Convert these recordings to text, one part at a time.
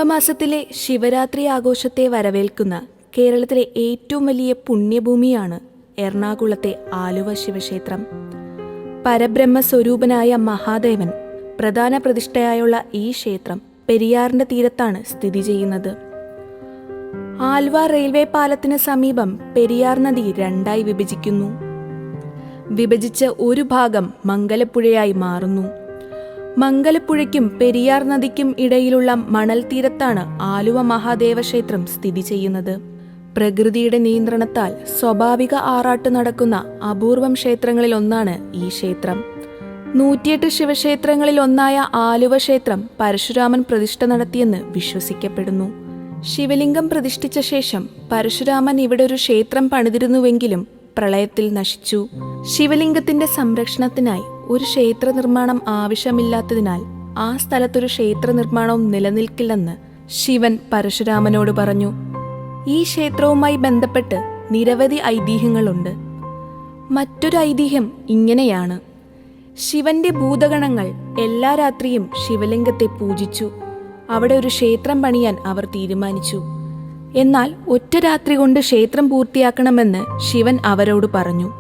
കുംഭമാസത്തിലെ ശിവരാത്രി ആഘോഷത്തെ വരവേൽക്കുന്ന കേരളത്തിലെ ഏറ്റവും വലിയ പുണ്യഭൂമിയാണ് എറണാകുളത്തെ ആലുവ ശിവക്ഷേത്രം. പരബ്രഹ്മസ്വരൂപനായ മഹാദേവൻ പ്രധാന പ്രതിഷ്ഠയായുള്ള ഈ ക്ഷേത്രം പെരിയാറിന്റെ തീരത്താണ് സ്ഥിതി ചെയ്യുന്നത്. ആലുവ റെയിൽവേ പാലത്തിന് സമീപം പെരിയാർ നദി രണ്ടായി വിഭജിക്കുന്നു. വിഭജിച്ച ഒരു ഭാഗം മംഗലപ്പുഴയായി മാറുന്നു. മംഗലപ്പുഴയ്ക്കും പെരിയാർ നദിക്കും ഇടയിലുള്ള മണൽ തീരത്താണ് ആലുവ മഹാദേവ ക്ഷേത്രം സ്ഥിതി ചെയ്യുന്നത്. പ്രകൃതിയുടെ നിയന്ത്രണത്താൽ സ്വാഭാവിക ആറാട്ട് നടക്കുന്ന അപൂർവം ക്ഷേത്രങ്ങളിൽ ഒന്നാണ് ഈ ക്ഷേത്രം. 108 ശിവക്ഷേത്രങ്ങളിൽ ഒന്നായ ആലുവ ക്ഷേത്രം പരശുരാമൻ പ്രതിഷ്ഠ നടത്തിയെന്ന് വിശ്വസിക്കപ്പെടുന്നു. ശിവലിംഗം പ്രതിഷ്ഠിച്ച ശേഷം പരശുരാമൻ ഇവിടെ ഒരു ക്ഷേത്രം പണിതിരുന്നുവെങ്കിലും പ്രളയത്തിൽ നശിച്ചു. ശിവലിംഗത്തിന്റെ സംരക്ഷണത്തിനായി ഒരു ക്ഷേത്ര നിർമ്മാണം ആവശ്യമില്ലാത്തതിനാൽ ആ സ്ഥലത്തൊരു ക്ഷേത്ര നിർമ്മാണവും നിലനിൽക്കില്ലെന്ന് ശിവൻ പരശുരാമനോട് പറഞ്ഞു. ഈ ക്ഷേത്രവുമായി ബന്ധപ്പെട്ട് നിരവധി ഐതിഹ്യങ്ങളുണ്ട്. മറ്റൊരു ഐതിഹ്യം ഇങ്ങനെയാണ്: ശിവന്റെ ഭൂതഗണങ്ങൾ എല്ലാ രാത്രിയും ശിവലിംഗത്തെ പൂജിച്ചു. അവിടെ ഒരു ക്ഷേത്രം പണിയാൻ അവർ തീരുമാനിച്ചു. എന്നാൽ ഒറ്റ രാത്രി കൊണ്ട് ക്ഷേത്രം പൂർത്തിയാക്കണമെന്ന് ശിവൻ അവരോട് പറഞ്ഞു.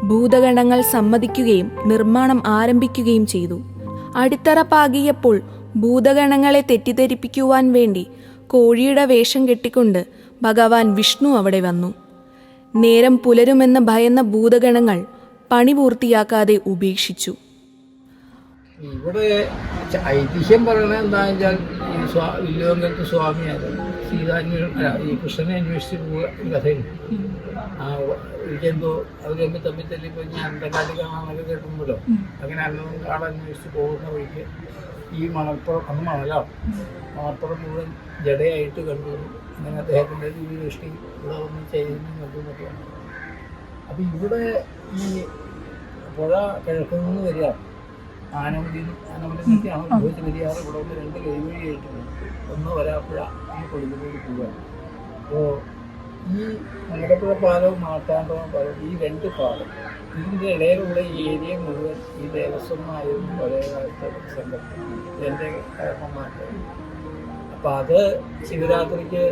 ഭൂതഗണങ്ങൾ സമ്മതിക്കുകയും നിർമ്മാണം ആരംഭിക്കുകയും ചെയ്തു. അടിത്തറ പാകിയപ്പോൾ ഭൂതഗണങ്ങളെ തെറ്റിദ്ധരിപ്പിക്കുവാൻ വേണ്ടി കോഴിയുടെ വേഷം കെട്ടിക്കൊണ്ട് ഭഗവാൻ വിഷ്ണു അവിടെ വന്നു. നേരം പുലരുമെന്ന് ഭയന്ന ഭൂതഗണങ്ങൾ പണി പൂർത്തിയാക്കാതെ ഉപേക്ഷിച്ചു. ഇവിടെ ഐതിഹ്യം പറയണത് എന്താണെന്ന് വെച്ചാൽ വില്ലുവങ്കലത്ത് സ്വാമിയാണ് ഈ കൃഷ്ണനെ അന്വേഷിച്ച് പോവുക കഥയുണ്ട്. എനിക്കെന്തോ അവർ തമ്മിൽ തല്ലിപ്പോൾ ഞാൻ അന്തക്കാലി കാണാനൊക്കെ കേൾക്കുമ്പോഴോ അങ്ങനെ ആളെ അന്വേഷിച്ച് പോകുന്ന വഴിക്ക് ഈ മണൽപ്പുറം അന്ന് മണലാണ്, മണൽപ്പുറം മുഴുവൻ ജടയായിട്ട് കണ്ടു. അങ്ങനെ അദ്ദേഹത്തിൻ്റെ ദൃഷ്ടി ഇവിടെ വന്ന് ചെയ്യുന്നു കണ്ടു എന്നൊക്കെയാണ്. അപ്പം ഇവിടെ ഈ പുഴ കിഴക്കിൽ നിന്ന് വരികയാണ്. ആനമതിക്കാണ് ഉപയോഗിച്ച് പെരിയാറ്. ഇവിടെ ഒന്ന് 2 കൈവഴിയായിട്ടുണ്ട്. ഒന്ന് വരാപ്പുഴ, ഒന്ന് കൊടിമലൂർ പോവുകയാണ്. അപ്പോൾ ഈ മംഗലപ്പുഴ പാലവും മാർത്താണ്ഡവും പാലം, ഈ 2 പാലം, ഇതിൻ്റെ ഇടയിലുള്ള ഈ ഏരിയ മുഴുവൻ ഈ ദേവസ്വമായിരുന്നു പഴയ കാലത്തെ സംഘം ഇതിൻ്റെ കാരണന്മാർക്ക്. അപ്പം അത് ശിവരാത്രിക്ക്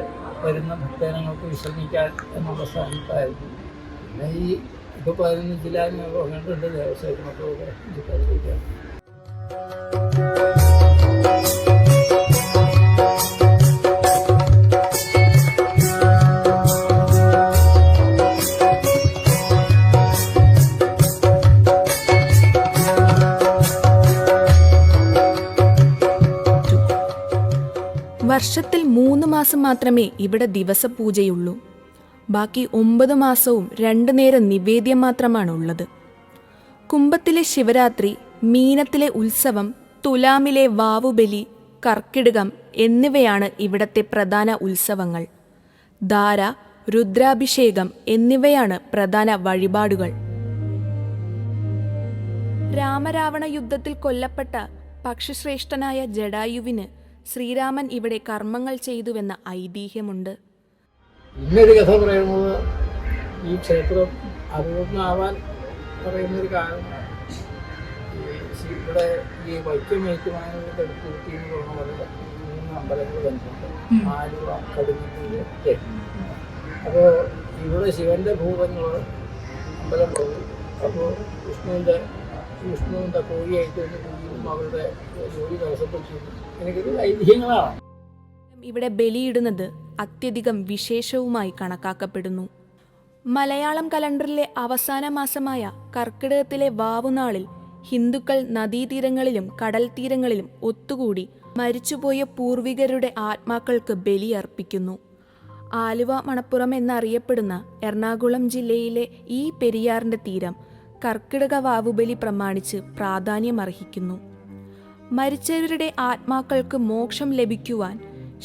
വരുന്ന ഭക്തജനങ്ങൾക്ക് വിശ്രമിക്കാൻ എന്നുള്ള സ്ഥാനത്തായിരുന്നു. പിന്നെ ഈ ഇപ്പോൾ 15 ജില്ലകളിലോ അങ്ങോട്ടുണ്ട് ദേവസ്വമൊക്കെ ജില്ലകളിലേക്കാണ്. വർഷത്തിൽ 3 മാസം മാത്രമേ ഇവിടെ ദിവസപൂജയുള്ളൂ. ബാക്കി 9 മാസവും 2 നേരം നിവേദ്യം മാത്രമാണ് ഉള്ളത്. കുംഭത്തിലെ ശിവരാത്രി, മീനത്തിലെ ഉത്സവം, തുലാമിലെ വാവുബലി, കർക്കിടകം എന്നിവയാണ് ഇവിടത്തെ പ്രധാന ഉത്സവങ്ങൾ. ധാര, രുദ്രാഭിഷേകം എന്നിവയാണ് പ്രധാന വഴിപാടുകൾ. രാമരാവണ യുദ്ധത്തിൽ കൊല്ലപ്പെട്ട പക്ഷിശ്രേഷ്ഠനായ ജടായുവിന് ശ്രീരാമൻ ഇവിടെ കർമ്മങ്ങൾ ചെയ്തുവെന്ന ഐതിഹ്യമുണ്ട്. ഇന്നൊരു കഥ പറയുന്നത് ഈ ക്ഷേത്രം അറിവുന്നാവാൻ പറയുന്നൊരു കാരണം ഇവിടെ ഈ വൈക്കമേറ്റുമാനങ്ങളുടെ അടുത്തുകൂട്ടി എന്ന് പറഞ്ഞ പോലെ 3 അമ്പലങ്ങൾ വന്നിട്ടുണ്ട്. ആലുവ, കടുങ്ങല്ലൂർ ഒക്കെ. അപ്പോൾ ഇവിടെ ശിവന്റെ ഭൂതങ്ങൾ അമ്പലം പോകും. അപ്പോൾ വിഷ്ണുവിൻ്റെ കോഴിയായിട്ട് പൂജിക്കും, അവരുടെ ജോലി തടസ്സപ്പെട്ടു. എനിക്കൊരു ഐതിഹ്യങ്ങളാണ്. ഇവിടെ ബലിയിടുന്നത് അത്യധികം വിശേഷവുമായി കണക്കാക്കപ്പെടുന്നു. മലയാളം കലണ്ടറിലെ അവസാന മാസമായ കർക്കിടകത്തിലെ വാവുനാളിൽ ഹിന്ദുക്കൾ നദീതീരങ്ങളിലും കടൽ തീരങ്ങളിലും ഒത്തുകൂടി മരിച്ചുപോയ പൂർവികരുടെ ആത്മാക്കൾക്ക് ബലിയർപ്പിക്കുന്നു. ആലുവ മണപ്പുറം എന്നറിയപ്പെടുന്ന എറണാകുളം ജില്ലയിലെ ഈ പെരിയാറിന്റെ തീരം കർക്കിടക വാവുബലി പ്രമാണിച്ച് പ്രാധാന്യമർഹിക്കുന്നു. മരിച്ചവരുടെ ആത്മാക്കൾക്ക് മോക്ഷം ലഭിക്കുവാൻ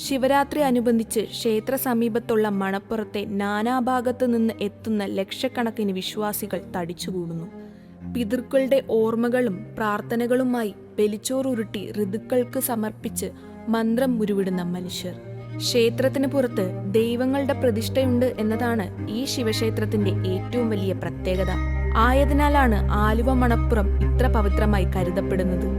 ശിവരാത്രി അനുബന്ധിച്ച് ക്ഷേത്ര സമീപത്തുള്ള മണപ്പുറത്തെ നാനാഭാഗത്തു നിന്ന് എത്തുന്ന ലക്ഷക്കണക്കിന് വിശ്വാസികൾ തടിച്ചുകൂടുന്നു. പിതൃക്കളുടെ ഓർമ്മകളും പ്രാർത്ഥനകളുമായി ബലിച്ചോറുരുട്ടി ഋതുക്കൾക്ക് സമർപ്പിച്ച് മന്ത്രം ഉരുവിടുന്ന മനുഷ്യർ. ക്ഷേത്രത്തിന് പുറത്ത് ദൈവങ്ങളുടെ പ്രതിഷ്ഠയുണ്ട് എന്നതാണ് ഈ ശിവക്ഷേത്രത്തിന്റെ ഏറ്റവും വലിയ പ്രത്യേകത. ആയതിനാലാണ് ആലുവ മണപ്പുറം ഇത്ര പവിത്രമായി കരുതപ്പെടുന്നത്.